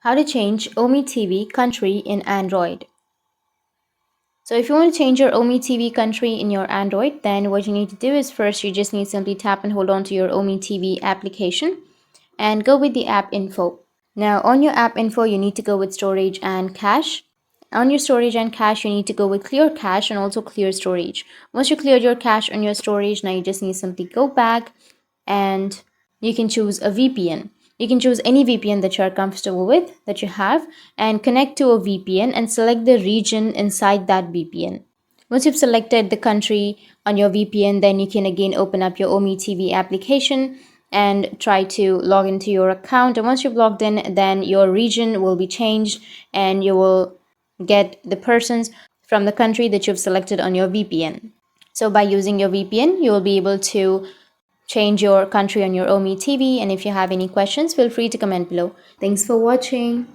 How to change OmeTV country in Android. So if you want to change your OmeTV country in your Android, then what you need to do is first you just need to simply tap and hold on to your OmeTV application and go with the app info. Now on your app info, you need to go with storage and cache. On your storage and cache, you need to go with clear cache and also clear storage. Once you cleared your cache on your storage, now you just need to simply go back and you can choose a VPN. You can choose any VPN that you are comfortable with, that you have, and connect to a VPN and select the region inside that VPN. Once you've selected the country on your VPN, then you can again open up your OmeTV application and try to log into your account. And once you've logged in, then your region will be changed and you will get the persons from the country that you've selected on your VPN. So by using your VPN, you will be able to change your country on your OmeTV. And if you have any questions, feel free to comment below. Thanks for watching.